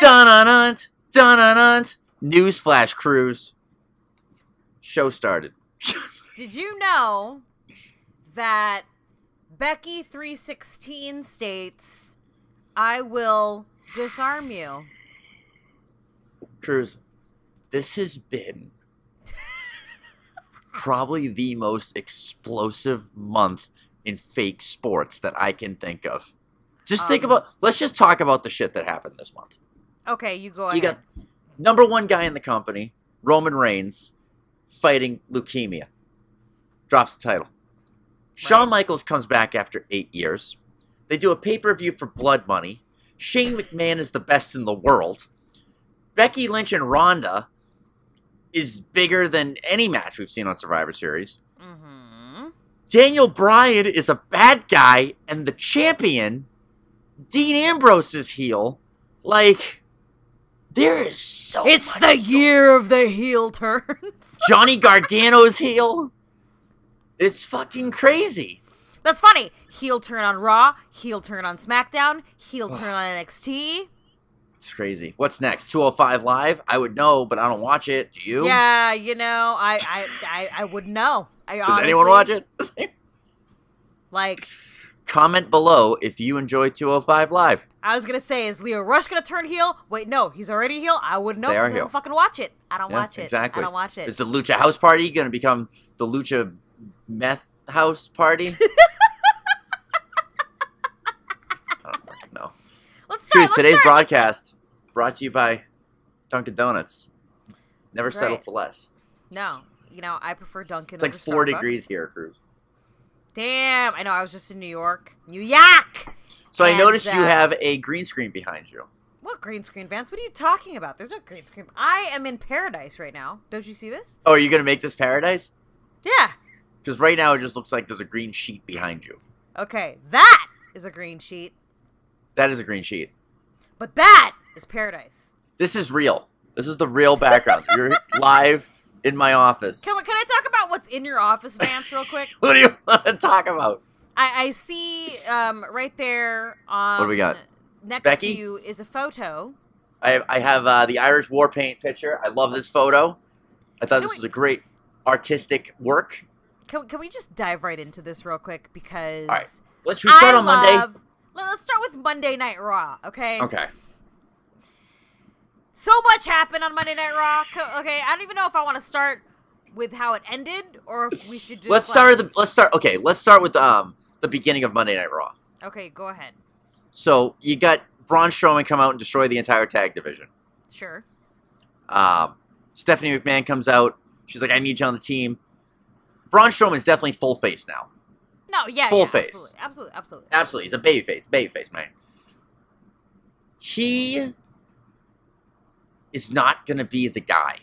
Dun-dun-dun, dun-dun-dun. Newsflash, Cruz. Show started. Did you know that Becky 316 states, "I will disarm you"? Cruz, this has been probably the most explosive month in fake sports that I can think of. Just think about, let's just talk about the shit that happened this month. Okay, you go ahead. You got #1 guy in the company, Roman Reigns, fighting leukemia. Drops the title. Shawn Michaels comes back after 8 years. They do a pay-per-view for blood money. Shane McMahon is the best in the world. Becky Lynch and Ronda is bigger than any match we've seen on Survivor Series. Mm-hmm. Daniel Bryan is a bad guy, and the champion, Dean Ambrose, is heel. Like, there is so It's much the year of the heel turns. Johnny Gargano's heel. It's fucking crazy. That's funny. Heel turn on Raw, heel turn on SmackDown, heel turn on NXT. It's crazy. What's next? 205 Live? I would know, but I don't watch it. Do you? Yeah, you know, I would know. Does anyone watch it? Like, comment below if you enjoy 205 Live. I was gonna say, is Leo Rush gonna turn heel? Wait, no, he's already heel. I would know. They are I heel. don't fucking watch it. I don't watch it. Exactly. I don't watch it. Is the Lucha House Party going to become the Lucha Meth House Party? I don't fucking know. Let's start. Today's broadcast brought to you by Dunkin' Donuts. Never That's settle right. for less. No, you know, I prefer Dunkin'. It's like over 4 Starbucks. degrees here, Cruz. Damn, I know. I was just in New York. New York. So I And, noticed you have a green screen behind you. What green screen, Vance? What are you talking about? There's no green screen. I am in paradise right now. Don't you see this? Oh, are you going to make this paradise? Yeah. Because right now it just looks like there's a green sheet behind you. Okay, that is a green sheet, That is a green sheet. but that is paradise. This is real. This is the real background. You're live in my office. Can I talk about what's in your office, Vance, real quick? What do you want to talk about? I see right there on What do we got? next Becky? to you is a photo. I have the Irish war paint picture. I love this photo. I thought this was a great artistic work. Can we just dive right into this real quick? Because All right. Should we start on Monday? Let's start with Monday Night Raw, okay? Okay. So much happened on Monday Night Raw. Okay, I don't even know if I want to start with how it ended or if we should just Let's start with the beginning of Monday Night Raw. Okay, go ahead. So you got Braun Strowman come out and destroy the entire tag division. Sure. Stephanie McMahon comes out. She's like, I need you on the team. Braun Strowman's definitely full face now. No, yeah, Full yeah, face. Absolutely. Absolutely. He's a babyface, man. He is not going to be the guy.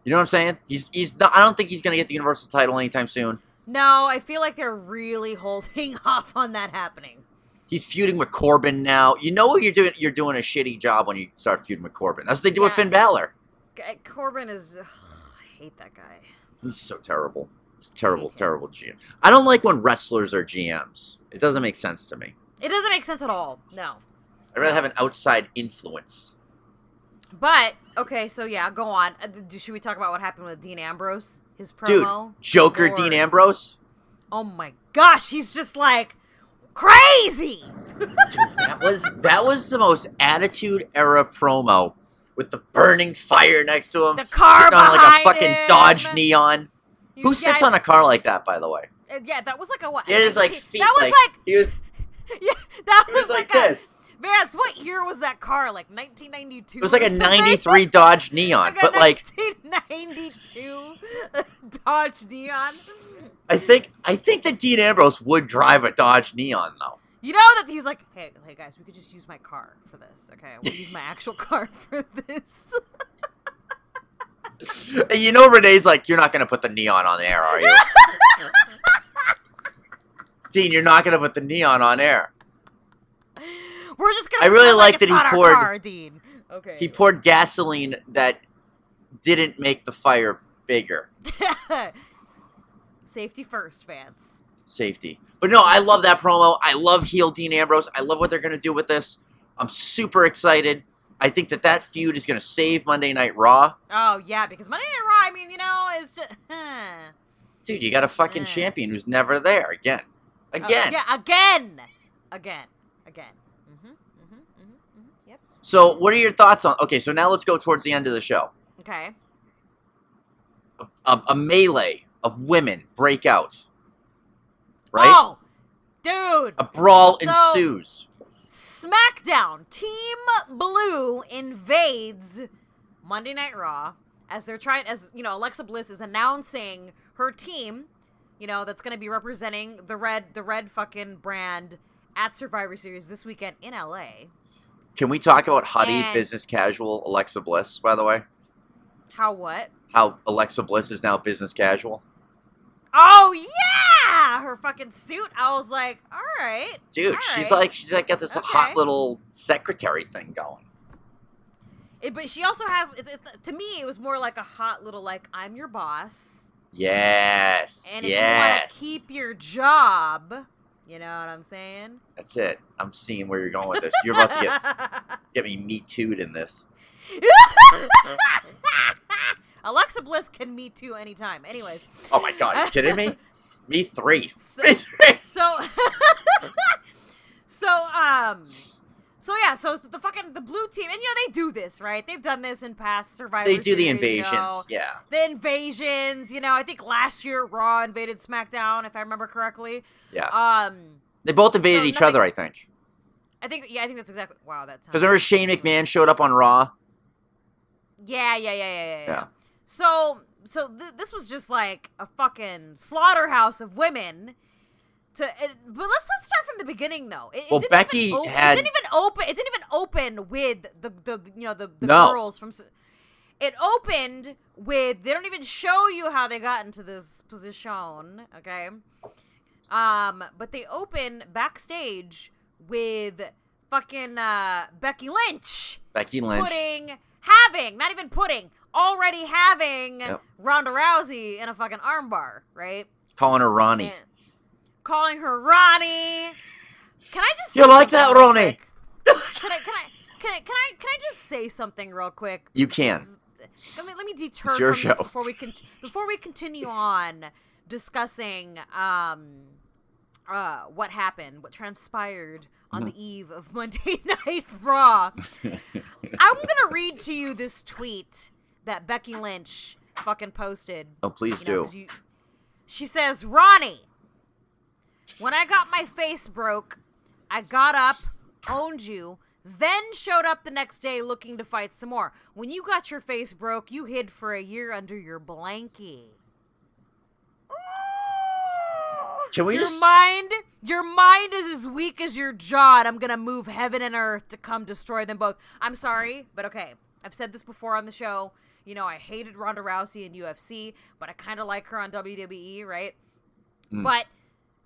You know what I'm saying? He's not, I don't think he's going to get the Universal title anytime soon. No, I feel like they're really holding off on that happening. He's feuding with Corbin now. You know what you're doing? You're doing a shitty job when you start feuding with Corbin. That's what they do with Finn Balor. Corbin is... I hate that guy. He's so terrible. It's terrible GM. I don't like when wrestlers are GMs. It doesn't make sense to me. It doesn't make sense at all. No. I'd rather have an outside influence. But, okay, so yeah, go on. Should we talk about what happened with Dean Ambrose? His promo? Dude, Joker Lord. Dean Ambrose? Oh my gosh, he's just like crazy! Dude, that was the most Attitude Era promo with the burning fire next to him. The car sitting on like a behind fucking him. Dodge Neon. Who sits on a car like that, by the way? Yeah, that was like a what? It is like feet. That was like he was. yeah, that It was like a, this. Vance, what year was that car? Like 1992? It was like a or something? '93 Dodge Neon, Like a but like 1992 Dodge Neon. I think that Dean Ambrose would drive a Dodge Neon though. You know that he's like, hey guys, we could just use my car for this, okay? We'll use my actual car for this. And you know Renee's like, you're not gonna put the neon on air, are you? Dean, you're not gonna put the neon on air. We're just gonna. I really pretend like that it's he not poured- Our car, Dean. Okay. He poured gasoline that didn't make the fire bigger. Safety first, Vance. Safety. But no, I love that promo. I love heel Dean Ambrose. I love what they're going to do with this. I'm super excited. I think that feud is going to save Monday Night Raw. Oh, yeah, because Monday Night Raw, I mean, you know, is just... Dude, you got a fucking champion who's never there. Again. Yeah, again. Yep. So, what are your thoughts on... Okay, so now let's go towards the end of the show. Okay. A melee of women break out. Right? Oh, dude. A brawl ensues. SmackDown Team Blue invades Monday Night Raw as they're trying, as you know, Alexa Bliss is announcing her team, you know, that's going to be representing the red fucking brand at Survivor Series this weekend in LA. Can we talk about Huddy business casual Alexa Bliss, by the way? How what? How Alexa Bliss is now business casual. Oh yeah, her fucking suit. I was like, all right, dude. All she's right. like got this hot little secretary thing going. But she also has. To me, it was more like a hot little like I'm your boss. Yes. And if you want to keep your job, you know what I'm saying. That's it. I'm seeing where you're going with this. You're about to get me Me Too'd in this. Alexa Bliss can Me Too anytime. Anyways. Oh my god, are you kidding me? Me three. So yeah, so the blue team, and you know they do this, right? They've done this in past Survivor Series. They do the invasions, you know, yeah. The invasions, you know. I think last year Raw invaded SmackDown, if I remember correctly. Yeah. They both invaded each other, I think. I think that's exactly. Wow, that's. Because remember Shane McMahon showed up on Raw. Yeah. So this was just like a fucking slaughterhouse of women. But let's start from the beginning though. Becky had. It didn't even open with the No. girls from. It opened with they don't even show you how they got into this position. Okay. But they open backstage with fucking Becky Lynch. Already having Ronda Rousey in a fucking armbar, right? Calling her Ronnie. Calling her Ronnie. Can I just? You like that, Ronnie? Can I just say something real quick? You can. Let me deter it's your from show. this before we continue on discussing what happened, what transpired on the eve of Monday Night Raw. I'm gonna read to you this tweet that Becky Lynch fucking posted. Oh, please do. She says, Ronnie, when I got my face broke, I got up, owned you, then showed up the next day looking to fight some more. When you got your face broke, you hid for a year under your blankie. Your mind is as weak as your jaw, and I'm gonna move heaven and earth to come destroy them both. I'm sorry, but okay. I've said this before on the show. You know, I hated Ronda Rousey in UFC, but I kind of like her on WWE, right? But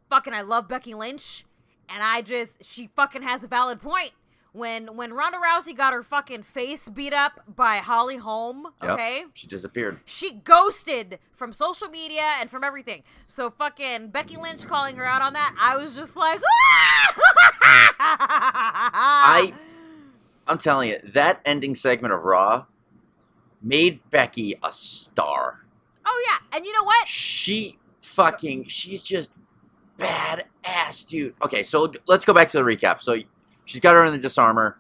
fucking I love Becky Lynch, and she fucking has a valid point. When Ronda Rousey got her fucking face beat up by Holly Holm, okay? She disappeared. She ghosted from social media and from everything. So fucking Becky Lynch calling her out on that, I was just like, I'm telling you, that ending segment of Raw made Becky a star. Oh yeah, and you know what? She's just badass, dude. Okay, so let's go back to the recap. So she's got her in the disarmor.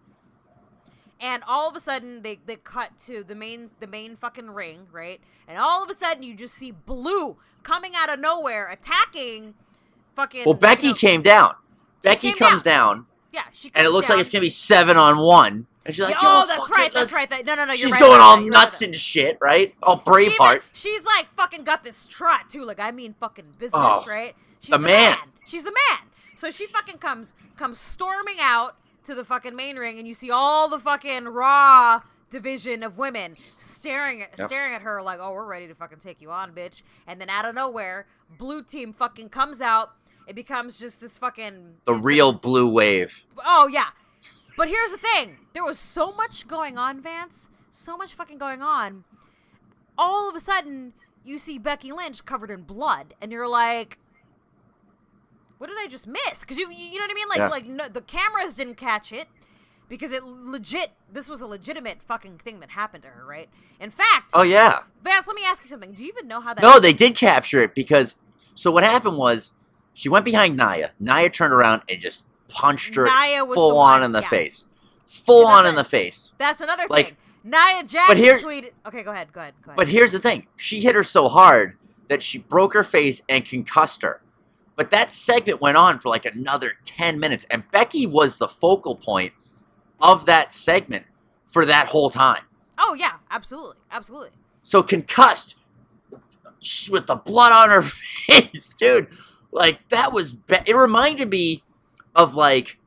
And all of a sudden, they cut to the main fucking ring, right? And all of a sudden, you just see Blue coming out of nowhere, attacking fucking... Well, Becky came down. Becky comes down. Yeah, she comes down. And it looks like it's going to be 7-on-1. And she's like, that's right. No, you're she's right. going all nuts and shit, right? All Braveheart. She's like fucking got this trot, too. Like, I mean fucking business, right? She's the man. She's the man. So she fucking comes storming out to the fucking main ring, and you see all the fucking Raw division of women staring at her like, oh, we're ready to fucking take you on, bitch. And then out of nowhere, Blue Team fucking comes out. It becomes just this fucking... The real Blue Wave. Oh, yeah. But here's the thing. There was so much going on, Vance. So much fucking going on. All of a sudden, you see Becky Lynch covered in blood, and you're like... What did I just miss? Because you know what I mean? Like no, the cameras didn't catch it Because this was a legitimate fucking thing that happened to her, right? In fact... Oh, yeah. Vance, let me ask you something. Do you even know how that... No, they did capture it because... So what happened was, she went behind Nia. Nia turned around and just punched her full on in the face. Full on in the face. That's another thing. Nia Jax tweeted... Okay, go ahead. But here's the thing. She hit her so hard that she broke her face and concussed her. But that segment went on for like another 10 minutes. And Becky was the focal point of that segment for that whole time. Oh, yeah. Absolutely. Absolutely. So concussed with the blood on her face, dude. Like, that was... It reminded me of, like,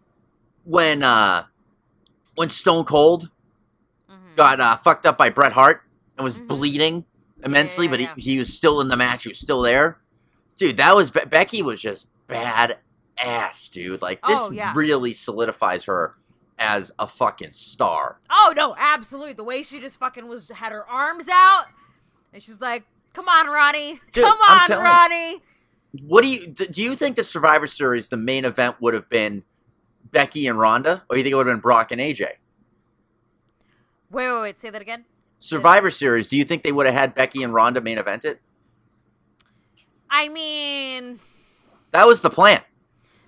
when Stone Cold got fucked up by Bret Hart and was bleeding immensely, but he was still in the match. He was still there. Dude, that was... Becky was just badass, dude. Like, this really solidifies her as a fucking star. Oh, no, absolutely. The way she just fucking had her arms out, and she's like, come on, Ronnie. Dude, come on, Ronnie. What do you think the Survivor Series, the main event, would have been Becky and Ronda, or do you think it would have been Brock and AJ? Wait, say that again? Survivor Series, do you think they would have had Becky and Ronda main event it? I mean... That was the plan.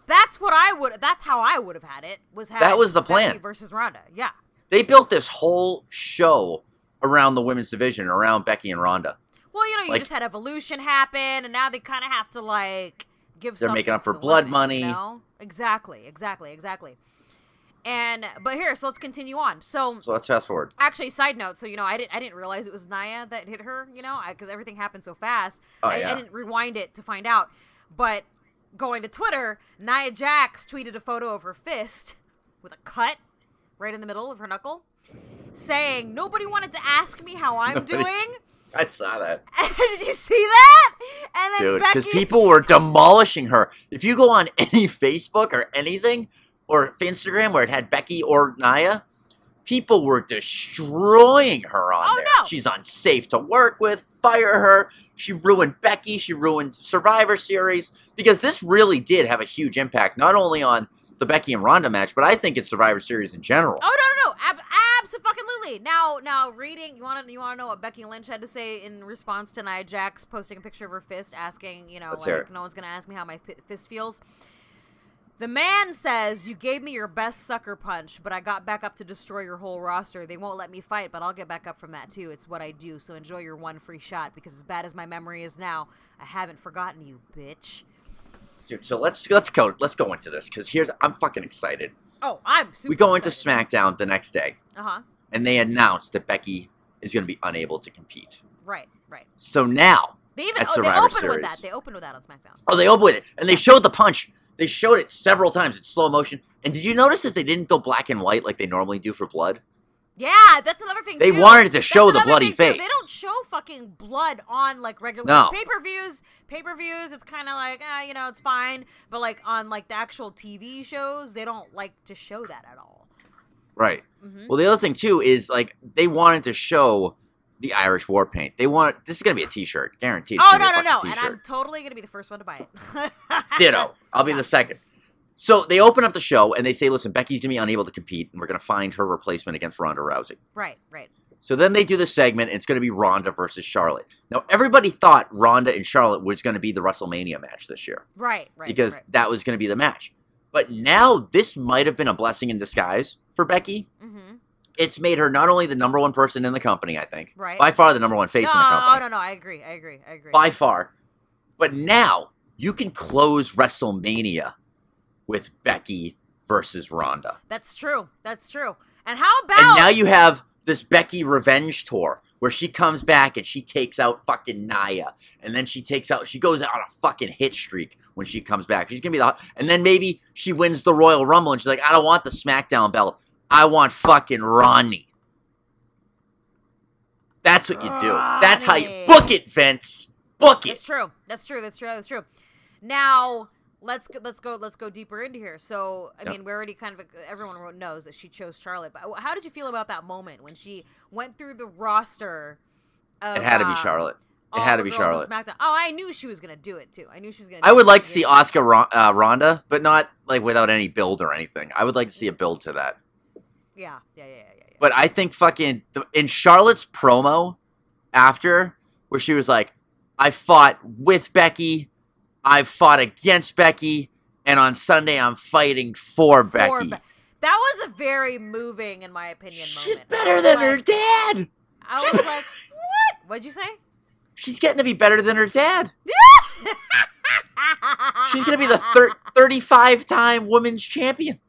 That's how I would have had it. That was the plan. Becky versus Ronda, yeah. They built this whole show around the women's division, around Becky and Ronda. Well, you know, you just had Evolution happen, and now they kind of have to, like, give something. They're making up for the blood women, money. You know? Exactly. But here, so let's continue on. So let's fast forward. Actually, side note, so, you know, I didn't realize it was Nia that hit her, you know, because everything happened so fast. I didn't rewind it to find out. But going to Twitter, Nia Jax tweeted a photo of her fist with a cut right in the middle of her knuckle, saying, "Nobody wanted to ask me how I'm doing." I saw that. Did you see that? And then dude, because people were demolishing her. If you go on any Facebook or anything, or Instagram where it had Becky or Nia, people were destroying her on there. No. She's unsafe to work with. Fire her. She ruined Becky. She ruined Survivor Series. Because this really did have a huge impact, not only on the Becky and Ronda match, but I think it's Survivor Series in general. Oh, no. Absolutely. Now, reading, you want to know what Becky Lynch had to say in response to Nia Jax posting a picture of her fist, asking, you know, like, no one's going to ask me how my fist feels. The man says, "You gave me your best sucker punch, but I got back up to destroy your whole roster. They won't let me fight, but I'll get back up from that too. It's what I do, so enjoy your one free shot, because as bad as my memory is now, I haven't forgotten you, bitch." Dude, so let's go into this, because I'm fucking excited. Oh, I'm super We go excited. into SmackDown the next day. And they announced that Becky is going to be unable to compete. Right. So now, they Survivor opened Series, with that. They opened with that on SmackDown. Oh, they opened with it. And they showed the punch. They showed it several times in slow motion. And did you notice that they didn't go black and white like they normally do for blood? Yeah, that's another thing, They wanted to show the bloody face. They don't show fucking blood on, like, regular pay-per-views. Pay-per-views, it's kind of like, you know, it's fine. But, like, on, like, the actual TV shows, they don't like to show that at all. Right. Well, the other thing, too, is, like, they wanted to show the Irish war paint. This is going to be a t-shirt. Guaranteed. Oh, no. And I'm totally going to be the first one to buy it. Ditto. I'll be the second. So they open up the show and they say, listen, Becky's going to be unable to compete and we're going to find her replacement against Ronda Rousey. Right. So then they do the segment and it's going to be Ronda versus Charlotte. Now, everybody thought Ronda and Charlotte was going to be the WrestleMania match this year. Right. Because that was going to be the match. But now this might have been a blessing in disguise for Becky. It's made her not only the number one person in the company, I think. Right. By far the number one face in the company. Oh, no, I agree. By far. But now you can close WrestleMania with Becky versus Ronda. That's true. And how about... And now you have this Becky revenge tour where she comes back and she takes out fucking Nia. And then she goes on a fucking hit streak when she comes back. She's going to be and then maybe she wins the Royal Rumble and she's like, I don't want the SmackDown belt. I want fucking Ronnie. That's what you do. That's how you book it, Vince. Book it. That's true. Now, let's go deeper into here. So, I mean, we already everyone knows that she chose Charlotte. But how did you feel about that moment when she went through the roster? It had to be Charlotte. It had to be Charlotte. Oh, I knew she was gonna do it too. I would like to see Asuka Ronda, but not like without any build or anything. I would like to see a build to that. Yeah. But I think fucking in Charlotte's promo after, where she was like, I fought with Becky, I've fought against Becky, and on Sunday I'm fighting for Becky. That was a very moving, in my opinion, She's moment. better than her dad. I was like, what? What'd you say? She's getting to be better than her dad. She's going to be the 35-time women's champion.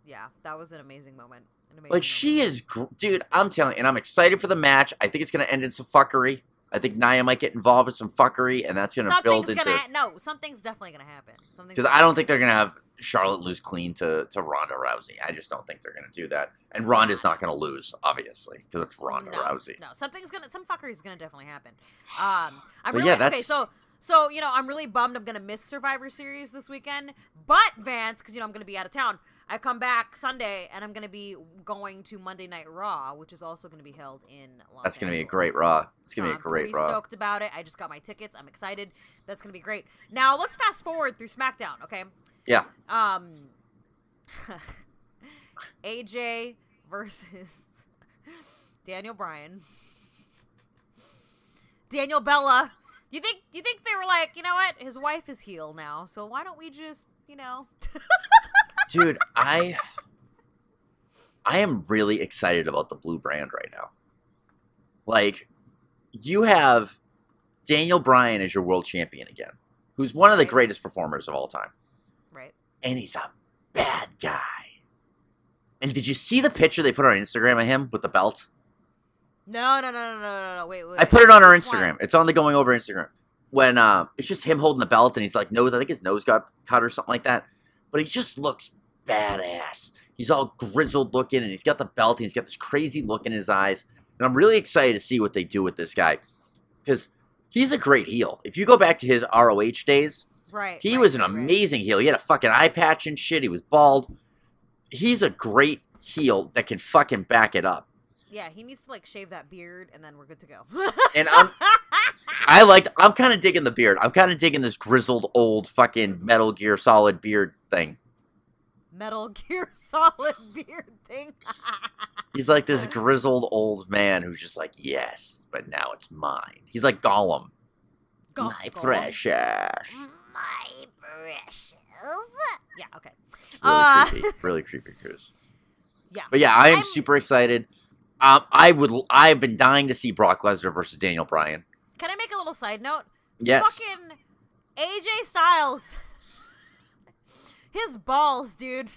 Yeah, that was an amazing moment. Like, she is, dude, I'm telling you, and I'm excited for the match. I think it's going to end in some fuckery. I think Nia might get involved with some fuckery, and that's going to build into... Something's definitely going to happen. Because I don't think they're going to have Charlotte lose clean to Ronda Rousey. I just don't think they're going to do that. And Ronda's not going to lose, obviously, because it's Ronda Rousey. No, some fuckery's going to definitely happen. Okay, so, you know, I'm really bummed I'm going to miss Survivor Series this weekend. But, Vance, because, you know, I'm going to be out of town, I come back Sunday, and I'm going to be going to Monday Night Raw, which is also going to be held in Los Angeles. That's going to be a great Raw. It's going to be a great Raw. I'm pretty stoked about it. I just got my tickets. I'm excited. That's going to be great. Now, let's fast forward through SmackDown, okay? Yeah. AJ versus Daniel Bryan. Daniel Bella. Do you think they were like, you know what? His wife is heel now, so why don't we just, you know... Dude, I am really excited about the blue brand right now. Like, you have Daniel Bryan as your world champion again, who's one of the greatest performers of all time. Right. And he's a bad guy. And did you see the picture they put on Instagram of him with the belt? No. Wait. I put it on our Instagram. One? It's on the Going Over Instagram. When it's just him holding the belt and he's like I think his nose got cut or something like that. But he just looks badass. He's all grizzled looking, and he's got the belt, and he's got this crazy look in his eyes. And I'm really excited to see what they do with this guy. Because he's a great heel. If you go back to his ROH days, he was an amazing heel. He had a fucking eye patch and shit. He was bald. He's a great heel that can fucking back it up. Yeah, he needs to, like, shave that beard, and then we're good to go. And I'm kind of digging the beard. I'm kind of digging this grizzled, old, fucking Metal Gear Solid beard thing. Metal Gear Solid beard thing? He's like this grizzled old man who's just like, yes, but now it's mine. He's like Gollum. My precious. My precious. Yeah, okay. It's really creepy, Cruz. Yeah. But yeah, I'm super excited. I've been dying to see Brock Lesnar versus Daniel Bryan. Can I make a little side note? Yes. Fucking AJ Styles. His balls, dude.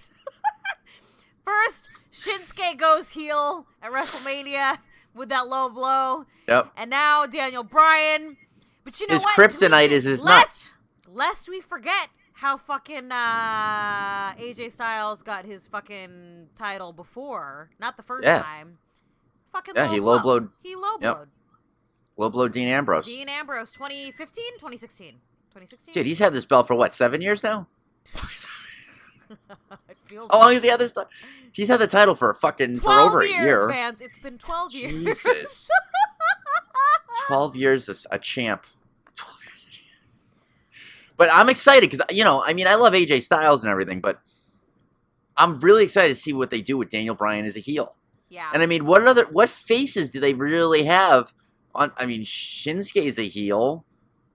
First, Shinsuke goes heel at WrestleMania with that low blow. Yep. And now Daniel Bryan. But you know his what? kryptonite is his nuts. Lest we forget how fucking AJ Styles got his fucking title before. Not the first time. Fucking he low blowed. He low blowed. Yep. Low blowed Dean Ambrose. 2015, 2016. Dude, he's had this belt for what, 7 years now? How long has he had this title? He's had the title for over a year. Vance. It's been 12 years. Jesus. 12 years as a champ. 12 years as a champ. But I'm excited because, you know, I mean, I love AJ Styles and everything, but I'm really excited to see what they do with Daniel Bryan as a heel. Yeah. And I mean, what faces do they really have on? I mean, Shinsuke's a heel.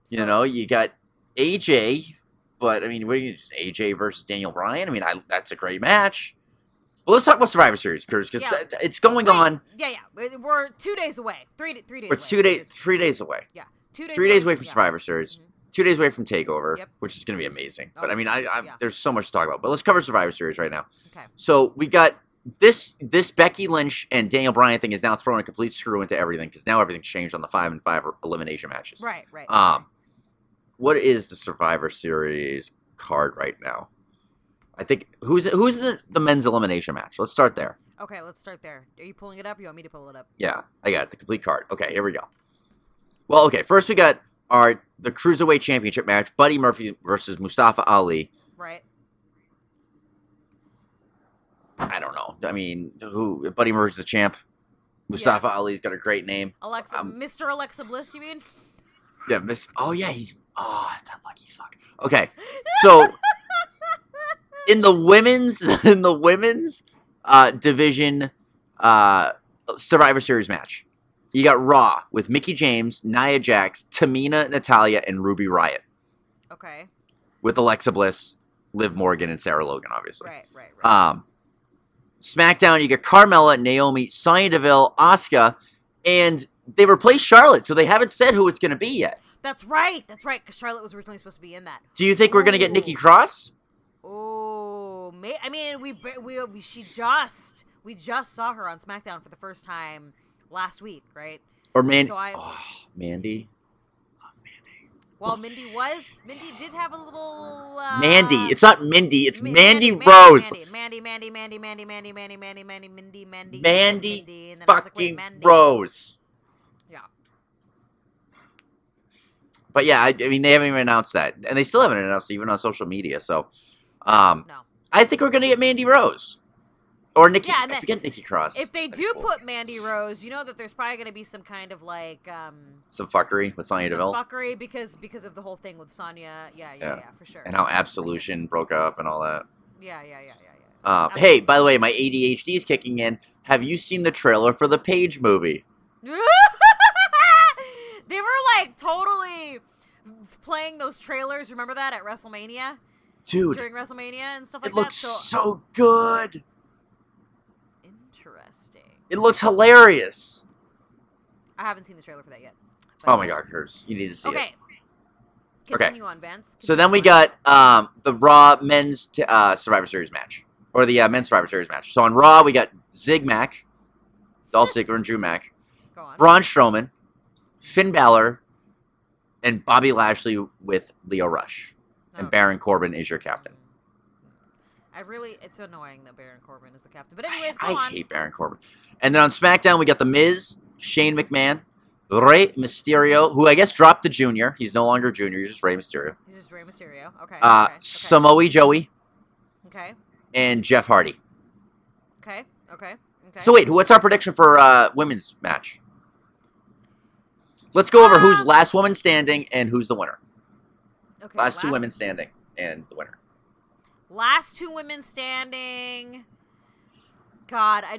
You know, you got AJ. But, I mean, what are you just AJ versus Daniel Bryan? I mean, that's a great match. Well, let's talk about Survivor Series, Cruz, because it's going on. Yeah. We're 2 days away. 3 days away. We're 3 days away. Yeah. 2 days 3 days away from Survivor Series. Mm-hmm. 2 days away from TakeOver, which is going to be amazing. But, I mean, there's so much to talk about. But let's cover Survivor Series right now. Okay. So, we got this Becky Lynch and Daniel Bryan thing is now throwing a complete screw into everything, because now everything's changed on the 5-5 elimination matches. Right. What is the Survivor Series card right now? I think who's the men's elimination match? Let's start there. Okay, let's start there. Are you pulling it up? You want me to pull it up? Yeah, I got it. The complete card. Okay, here we go. Well, okay, first we got the Cruiserweight Championship match, Buddy Murphy versus Mustafa Ali. Right. I don't know. I mean, who? Buddy Murphy's the champ. Mustafa Ali's got a great name. Mr. Alexa Bliss, you mean? Yeah, that lucky fuck. Okay, so in the women's division Survivor Series match. You got Raw with Mickie James, Nia Jax, Tamina, Natalya, and Ruby Riott. Okay. With Alexa Bliss, Liv Morgan, and Sarah Logan, obviously. Right. SmackDown, you got Carmella, Naomi, Sonya Deville, Asuka, and they replaced Charlotte, so they haven't said who it's going to be yet. That's right, because Charlotte was originally supposed to be in that. Do you think we're going to get Nikki Cross? Oh, I mean, we just saw her on SmackDown for the first time last week, right? Or Mandy? So Mandy. Well, Mindy did have a little... Mandy. It's not Mindy. It's Mandy Rose. Mandy fucking Rose. Yeah. But yeah, I mean, they haven't even announced that. And they still haven't announced it, even on social media. So, no. I think we're going to get Mandy Rose. Or Nikki. Yeah, I forget Nikki Cross. If they do put Mandy Rose, you know that there's probably going to be some kind of like... some fuckery with Sonya Deville. Fuckery because of the whole thing with Sonya. Yeah, for sure. And how Absolution broke up and all that. Yeah. Hey, by the way, my ADHD is kicking in. Have you seen the trailer for the Paige movie? They were like totally playing those trailers. Remember that at WrestleMania? Dude. During WrestleMania and stuff like that. It looks so good. Interesting. It looks hilarious. I haven't seen the trailer for that yet. Oh my god, Cruz. You need to see it. Continue on, Vance. So then we got the Raw men's Survivor Series match. Or the men's Survivor Series match. So on Raw, we got Zig Mac, Dolph Ziggler and Drew Mac, Go on. Braun Strowman, Finn Balor, and Bobby Lashley with Lio Rush. And Baron Corbin is your captain. It's annoying that Baron Corbin is the captain. But anyways, go on. I hate Baron Corbin. And then on SmackDown, we got The Miz, Shane McMahon, Rey Mysterio, who I guess dropped the Junior. He's no longer Junior. He's just Rey Mysterio. Okay. Samoa Joey. Okay. And Jeff Hardy. Okay. So wait, what's our prediction for women's match? Let's go over who's last woman standing and who's the winner. Okay. Last two women standing and the winner. Last two women standing. God, I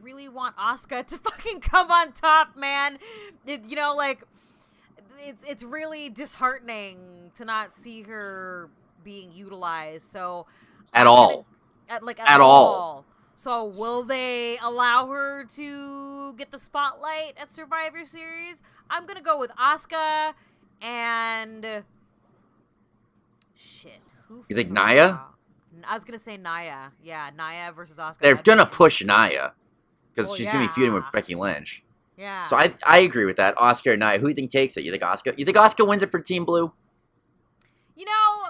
really want Asuka to fucking come on top, man. It's really disheartening to not see her being utilized. So at all. So will they allow her to get the spotlight at Survivor Series? I'm gonna go with Asuka and shit. You think Nia? I was gonna say Nia. Yeah, Nia versus Asuka. They're gonna push Nia because she's gonna be feuding with Becky Lynch. Yeah. So I agree with that. Asuka or Nia? Who do you think takes it? You think Asuka? You think Asuka wins it for Team Blue? You know,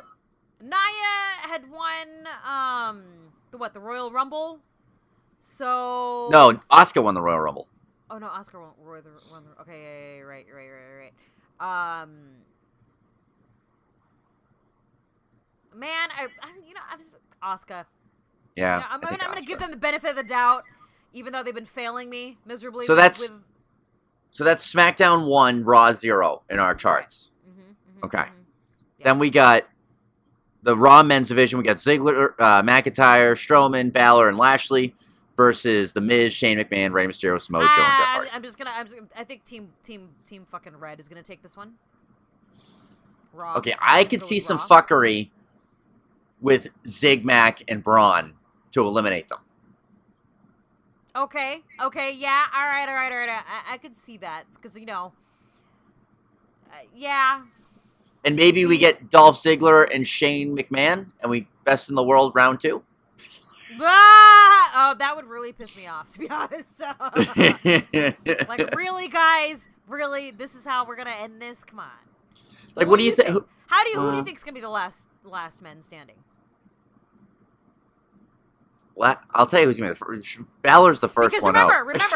Nia had won the Royal Rumble. So no, Asuka won the Royal Rumble. Oh no, Asuka won the okay, yeah, right. Man, I'm just Asuka. Yeah, I'm gonna give them the benefit of the doubt, even though they've been failing me miserably. So that's SmackDown 1, Raw 0 in our charts. Okay. Yeah. Then we got the Raw men's division. We got Ziggler, McIntyre, Strowman, Balor, and Lashley versus The Miz, Shane McMahon, Rey Mysterio, Samoa Joe, and Jeff Hardy. I think Team fucking Red is gonna take this one. Raw. Okay, I could see some fuckery with Zig, Mac, and Braun to eliminate them. Okay, yeah, all right. I could see that, because, yeah. And maybe we get Dolph Ziggler and Shane McMahon, and we best in the world round 2. Oh, that would really piss me off, to be honest. Like, really, guys? Really? This is how we're going to end this? Come on. Like, what do you think? Who do you think is going to be the last men standing? I'll tell you who's going to be the first. Balor's the first one out. Remember,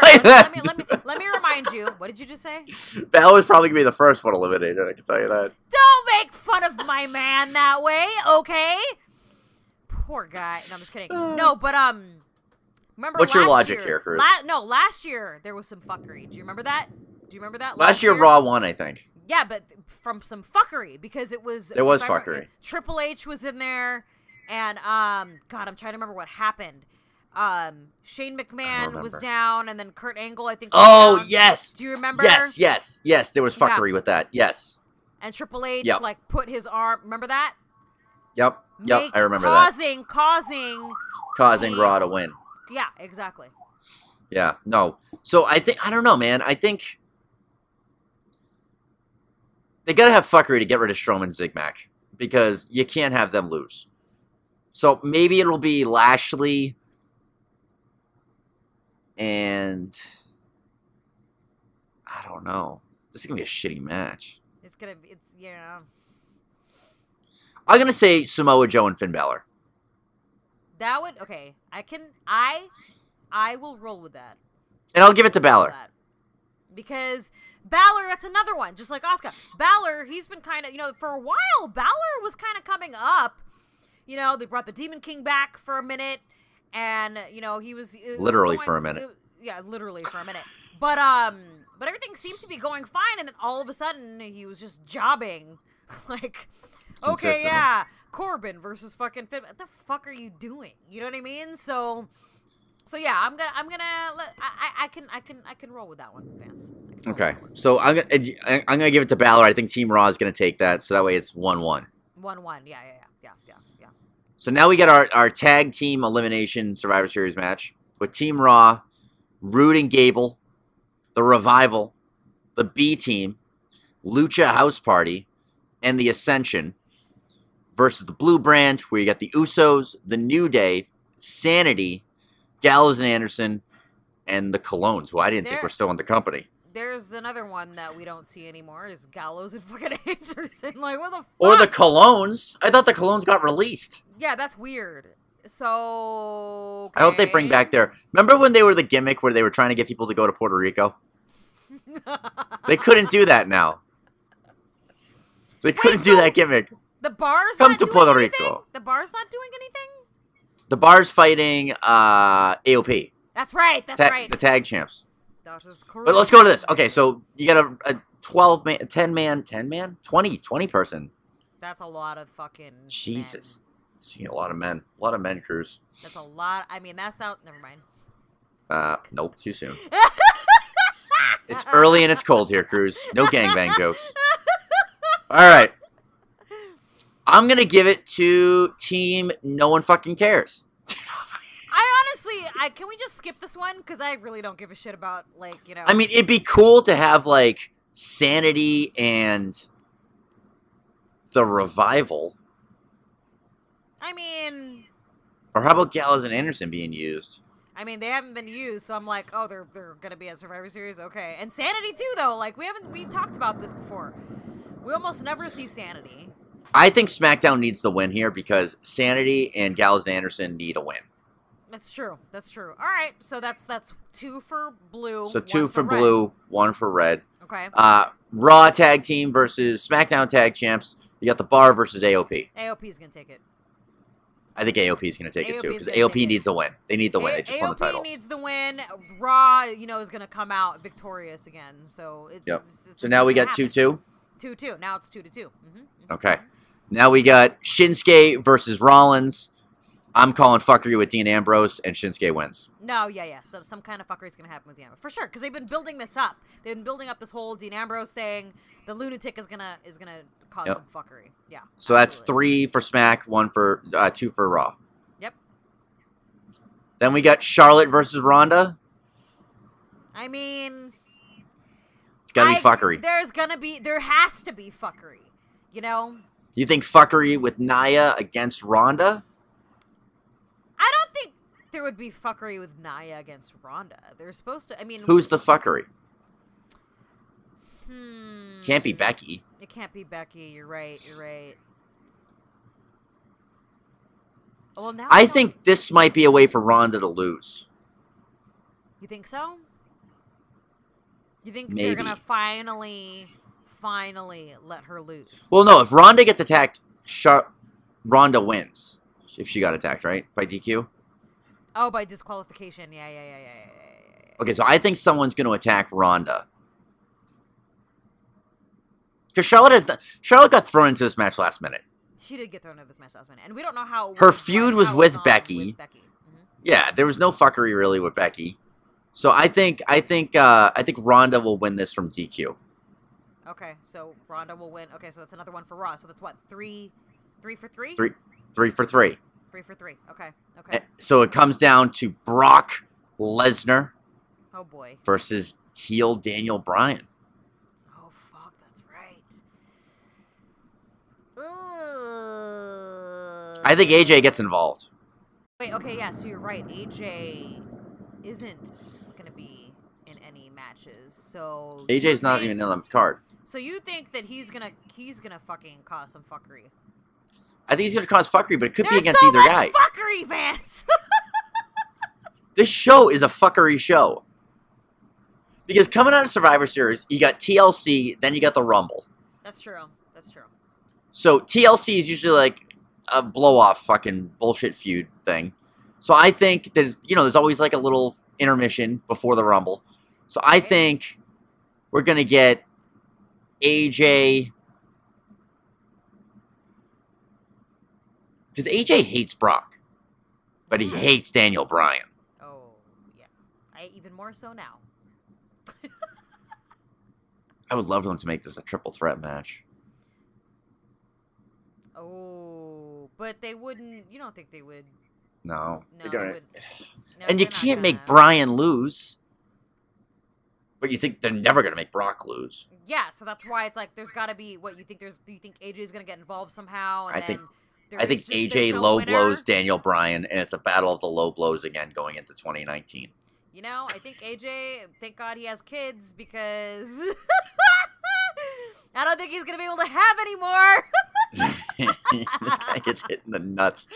let me remind you. What did you just say? Balor's probably going to be the first one eliminated, I can tell you that. Don't make fun of my man that way, okay? Poor guy. No, I'm just kidding. No, but, remember what's your logic here, Cruz? Last year, there was some fuckery. Do you remember that? Last year, Raw won, I think. Yeah, but from some fuckery, because it was... There was fuckery. Triple H was in there, and, God, I'm trying to remember what happened. Shane McMahon was down, and then Kurt Angle, I think. Oh, down. yes. Do you remember? Yes. There was fuckery with that. Yes. And Triple H like put his arm. Remember that? Yep. I remember that. Causing Raw to win. Yeah, exactly. Yeah. No. So I don't know, man. I think they gotta have fuckery to get rid of Strowman and Zigmac because you can't have them lose. So maybe it'll be Lashley and I don't know. This is gonna be a shitty match. Yeah. I'm gonna say Samoa Joe and Finn Balor. That would I will roll with that. And I'll give it to Balor. Because Balor, that's another one, just like Asuka. Balor, he's been kind of, for a while, Balor was kind of coming up. They brought the Demon King back for a minute, and, he was... Literally for a minute. Literally for a minute. But everything seemed to be going fine, and then all of a sudden, he was just jobbing. Like, okay, yeah, Corbin versus fucking Finn. What the fuck are you doing? You know what I mean? So yeah, I'm gonna I can roll with that one, Vance. Okay, so I'm gonna give it to Balor. I think Team Raw is gonna take that, so that way it's 1-1. 1-1, yeah. So now we got our tag team elimination Survivor Series match with Team Raw, Rude and Gable, the Revival, the B Team, Lucha House Party, and the Ascension versus the Blue Brand, where you got the Usos, the New Day, Sanity, Gallows and Anderson, and the Colognes, who I didn't think were still in the company. There's another one that we don't see anymore, is Gallows and fucking Anderson. Like, what the fuck? Or the Colognes. I thought the Colognes got released. Yeah, that's weird. So, okay. I hope they bring back their... Remember when they were the gimmick where they were trying to get people to go to Puerto Rico? They couldn't do that now. They couldn't do that gimmick. The Bar's Come not to doing Puerto anything? Rico. The Bar's not doing anything? The Bar's fighting AOP. That's right. The tag champs. That is correct. But let's go to this. Okay, so you got a 12-man, 10-man, 20 person. That's a lot of fucking Jesus. See, a lot of men. A lot of men, Cruz. That's a lot. I mean, that's out. Never mind. Nope, too soon. It's early and it's cold here, Cruz. No gangbang jokes. All right. I'm going to give it to Team No One Fucking Cares. Can we just skip this one? Because I really don't give a shit about, I mean, it'd be cool to have, Sanity and the Revival. I mean... Or how about Gallows and Anderson being used? I mean, they haven't been used, so I'm like, oh, they're going to be at Survivor Series? Okay. And Sanity, too, though. We talked about this before. We almost never see Sanity. I think SmackDown needs the win here because Sanity and Gallows and Anderson need a win. That's true. All right, so that's 2 for blue. So 2 for blue, 1 for red. Okay. Raw tag team versus SmackDown tag champs. You got the Bar versus AOP. AOP is going to take it. I think AOP is going to take it too because AOP needs a win. They need the win. They just won the titles. AOP needs the win. Raw, is going to come out victorious again. So so now we got 2-2. 2-2. Now it's 2-2. Mm-hmm. Okay. Now we got Shinsuke versus Rollins. I'm calling fuckery with Dean Ambrose, and Shinsuke wins. No, yeah. So some kind of fuckery is going to happen with Dean Ambrose. For sure, because they've been building this up. They've been building up this whole Dean Ambrose thing. The lunatic is gonna cause some fuckery. Yeah. So absolutely. That's 3 for Smack, 2 for Raw. Yep. Then we got Charlotte versus Ronda. I mean... It's got to be fuckery. There has to be fuckery. You think fuckery with Nia against Ronda? I don't think there would be fuckery with Nia against Ronda. They're supposed to... I mean... Who's the fuckery? Can't be Becky. It can't be Becky. You're right. Well, now I think this might be a way for Ronda to lose. You think so? You think Maybe. they're going to finally let her lose? Well, no. If Ronda gets attacked, Ronda wins. If she got attacked, right? By DQ? Oh, by disqualification. Yeah. Okay, so I think someone's going to attack Ronda. Because Charlotte got thrown into this match last minute. She did get thrown into this match last minute. And we don't know how... Her feud was with Becky. Yeah, there was no fuckery really with Becky. So I think Ronda will win this from DQ. Okay, so Ronda will win. Okay, so that's another one for Raw. So that's what, three for three? Three for three. 3 for 3. Okay. So it comes down to Brock Lesnar. Oh boy. Versus heel Daniel Bryan. Oh fuck, that's right. I think AJ gets involved. Wait, okay, yeah, so you're right. AJ isn't gonna be in any matches, so AJ's not even on the card. So you think that he's gonna fucking cause some fuckery? I think he's gonna cause fuckery, but it could be There's against so either much guy. Fuckery, Vance. This show is a fuckery show. Because coming out of Survivor Series, you got TLC, then you got the Rumble. That's true. So TLC is usually like a blow-off fucking bullshit feud thing. So I think there's always like a little intermission before the Rumble. So I think we're going to get AJ. Because AJ hates Brock. But he hates Daniel Bryan. Oh, yeah. Even more so now. I would love them to make this a triple threat match. Oh, but they wouldn't. You don't think they would? No. No, They're gonna... no, and you can't make Bryan lose. But you think they're never going to make Brock lose. Yeah, so that's why it's like there's got to be what you think. Do you think AJ is going to get involved somehow? And I think AJ low blows Daniel Bryan, and it's a battle of the low blows again going into 2019. You know, I think AJ, thank God he has kids, because I don't think he's going to be able to have any more. This guy gets hit in the nuts.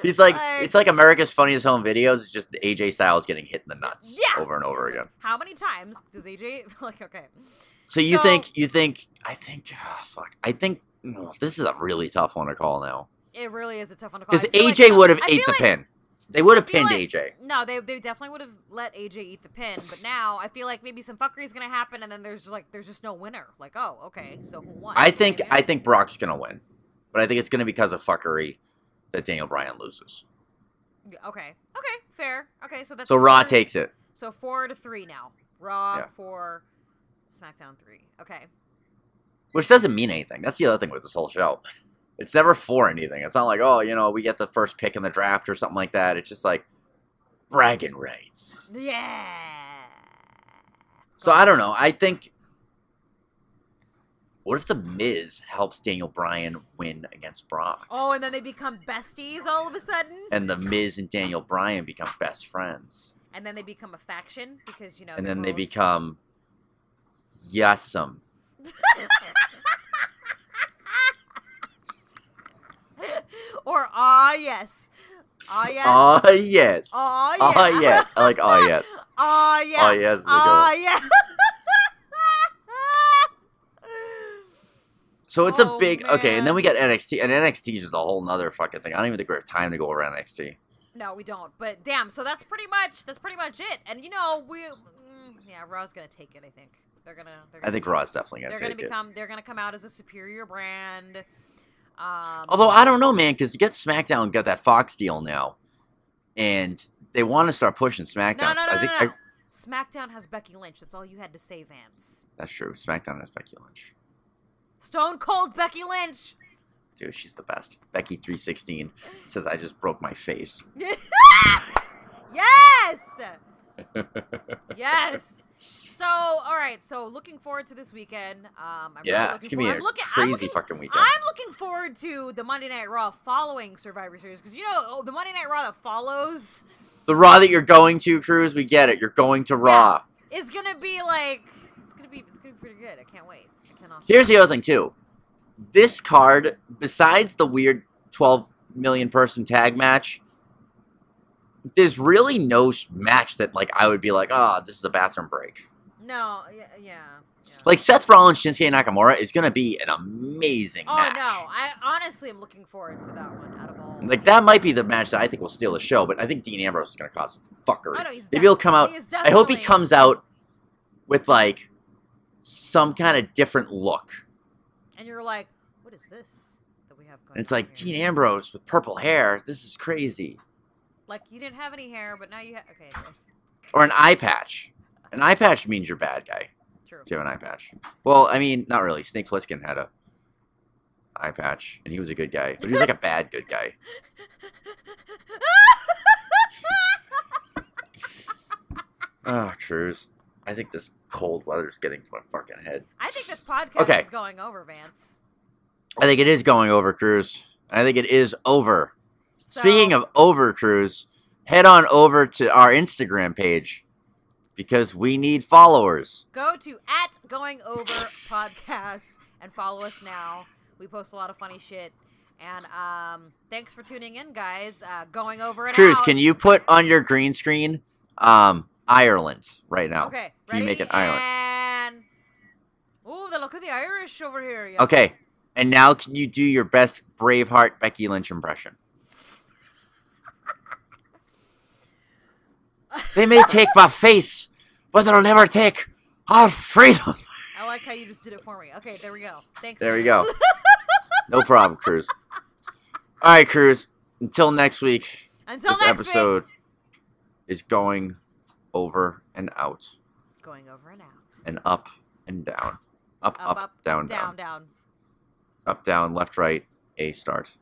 He's like, it's like America's Funniest Home Videos. It's just AJ Styles getting hit in the nuts over and over again. How many times does AJ, okay. So you think, I think this is a really tough one to call now. It really is a tough one to call. Because AJ would have ate the pin. They would have pinned AJ. No, they definitely would have let AJ eat the pin. But now I feel like maybe some fuckery is gonna happen, and then there's just no winner. Like, oh, okay, so who won? I think Brock's gonna win, but I think it's gonna be because of fuckery that Daniel Bryan loses. Okay, fair. Okay, so that's Raw takes it. So 4-3 now. Raw 4, SmackDown 3. Okay. Which doesn't mean anything. That's the other thing with this whole show. It's never for anything. It's not like, oh, we get the first pick in the draft or something like that. It's just like bragging rights. Yeah. So I don't know. I think, what if The Miz helps Daniel Bryan win against Brock? Oh, and then they become besties all of a sudden? And The Miz and Daniel Bryan become best friends. And then they become a faction because, And then they become Yasum. Or yes. Yes. Yes. Yes. Yes. I like yes. Yeah. Yes. Yeah. So it's a big okay, and then we got NXT, and NXT is just a whole nother fucking thing. I don't even think we have time to go over NXT. No, we don't. But damn, so that's pretty much it. And Raw's gonna take it. I think I think Raw's definitely gonna take it. They're gonna come out as a superior brand. Although I don't know, man, because you get SmackDown got that Fox deal now, and they want to start pushing SmackDown. No. SmackDown has Becky Lynch. That's all you had to say, Vance. That's true. SmackDown has Becky Lynch. Stone Cold Becky Lynch. Dude, she's the best. Becky 316 says, "I just broke my face." Yes. Yes. So, all right. So, looking forward to this weekend. It's gonna be a crazy fucking weekend. I'm looking forward to the Monday Night Raw following Survivor Series because the Monday Night Raw that follows. The Raw that you're going to, Cruz, we get it. You're going to Raw. It's gonna be like it's gonna be pretty good. I can't wait. Here's the other thing too. This card, besides the weird 12 million person tag match, there's really no match that I would be like, oh, this is a bathroom break. No, yeah. Like Seth Rollins, Shinsuke Nakamura is gonna be an amazing match. Oh no, I honestly am looking forward to that one out of all. That might be the match that I think will steal the show, but I think Dean Ambrose is gonna cause some fuckery. I know, maybe he'll come out. I hope he comes out with some kind of different look. And you're like, what is this that we have going on? And it's like Dean Ambrose with purple hair. This is crazy. Like, you didn't have any hair, but now you have... Okay, anyways. Or an eye patch. An eye patch means you're a bad guy. True. If you have an eye patch. Well, I mean, not really. Snake Plissken had a eye patch, and he was a good guy. But he was like a bad good guy. Oh, Cruz. I think this cold weather's getting to my fucking head. I think this podcast is going over, Vance. I think it is going over, Cruz. I think it is over. So, Speaking of over, Cruz, head on over to our Instagram page because we need followers. Go to @GoingOverPodcast and follow us now. We post a lot of funny shit. And thanks for tuning in, guys. Going over and Cruz, out. can you put on your green screen Ireland right now? Okay, can you ready? make it Ireland? And... Ooh, the look of the Irish over here. Yeah. Okay, and now can you do your best Braveheart Becky Lynch impression? They may take my face, but they'll never take our freedom. I like how you just did it for me. Okay, there we go. Thanks. There we go. No problem, Cruz. All right, Cruz. Until next week. Until this next episode is going over and out. Going over and out. And up and down. Up, down, down. Down. Up, down, left, right, A start.